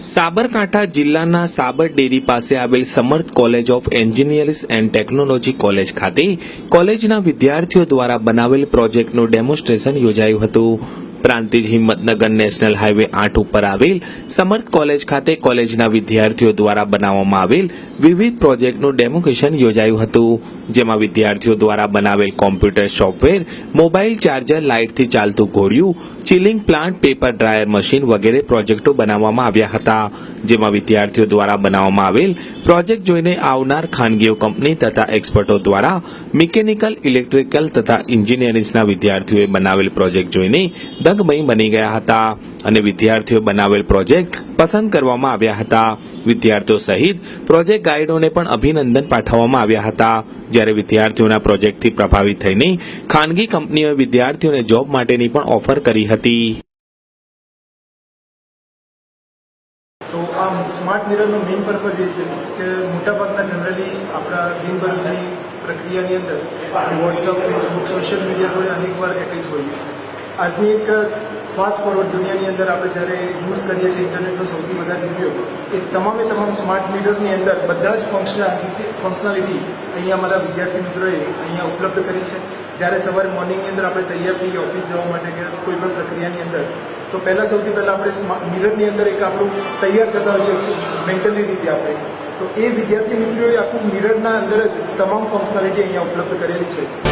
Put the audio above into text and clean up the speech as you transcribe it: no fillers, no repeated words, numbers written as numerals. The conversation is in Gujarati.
સાબરકાંઠા જિલ્લાના સાબર ડેરી પાસે આવેલ સમર્થ college of engineering and technology college ખાતે કોલેજના વિદ્યાર્થીઓ દ્વારા બનાવેલ પ્રોજેક્ટનું ડેમોન્સ્ટ્રેશન યોજાયું હતું. પ્રાંતિજ હિંમતનગર નેશનલ હાઈવે 8 ઉપર આવેલ સમર્થ કોલેજ ખાતે કોલેજના વિદ્યાર્થીઓ દ્વારા બનાવવામાં આવેલ વિવિધ પ્રોજેક્ટનું ડેમોન્સ્ટ્રેશન યોજાયું હતું, જેમાં વિદ્યાર્થીઓ દ્વારા બનાવેલ કોમ્પ્યુટર સોફ્ટવેર, મોબાઈલ ચાર્જર, લાઇટથી ચાલતું ઘોડિયું, chilling plant, paper dryer machine વગેરે પ્રોજેક્ટો બનાવવામાં આવ્યા હતા. જેમાં વિદ્યાર્થીઓ દ્વારા બનાવવામાં આવેલ પ્રોજેક્ટ જોઈને આવનાર ખાનગીઓ કંપની તથા એક્સપર્ટો દ્વારા મિકેનિકલ, ઇલેક્ટ્રિકલ તથા એન્જિનિયરિંગના વિદ્યાર્થીઓએ બનાવેલ પ્રોજેક્ટ જોઈને દંગમય બની ગયા હતા અને વિદ્યાર્થીઓ બનાવેલ પ્રોજેક્ટ પસંદ કરવામાં આવ્યા હતા. વિદ્યાર્થીઓ સહિત પ્રોજેક્ટ ગાઈડોને પણ અભિનંદન પાઠવવામાં આવ્યા હતા. જ્યારે વિદ્યાર્થીઓના પ્રોજેક્ટથી પ્રભાવિત થઈને ખાનગી કંપનીઓએ વિદ્યાર્થીઓને જોબ માટેની પણ ઓફર કરી હતી. તો આ સ્માર્ટ મિરરનો મેઇન પર્પઝ એ છે કે મોટાભાગના જનરલી આપણા દિનબરોજની પ્રક્રિયાની અંદર વોટ્સઅપ, ફેસબુક, સોશિયલ મીડિયા જોડે અનેકવાર એટેચ હોઈએ છીએ. આજની એક ફાસ્ટ ફોરવર્ડ દુનિયાની અંદર આપણે જ્યારે યુઝ કરીએ છીએ ઇન્ટરનેટનો સૌથી વધારે ઉપયોગ, એ તમામે તમામ સ્માર્ટ મિરરની અંદર બધા જ ફંક્શનાલિટી અહીંયા અમારા વિદ્યાર્થી મિત્રોએ અહીંયા ઉપલબ્ધ કરી છે. જ્યારે સવારે મોર્નિંગની અંદર આપણે તૈયાર થઈએ ઓફિસ જવા માટે કે કોઈ પણ પ્રક્રિયાની અંદર, તો સૌથી પહેલાં આપણે મિરરની અંદર એક આપણું તૈયાર થતા હોય છે મેન્ટલી રીતે આપણે, તો એ વિદ્યાર્થી મિત્રોએ આખું મિરરના અંદર જ તમામ ફંક્શનાલિટી અહીંયા ઉપલબ્ધ કરેલી છે.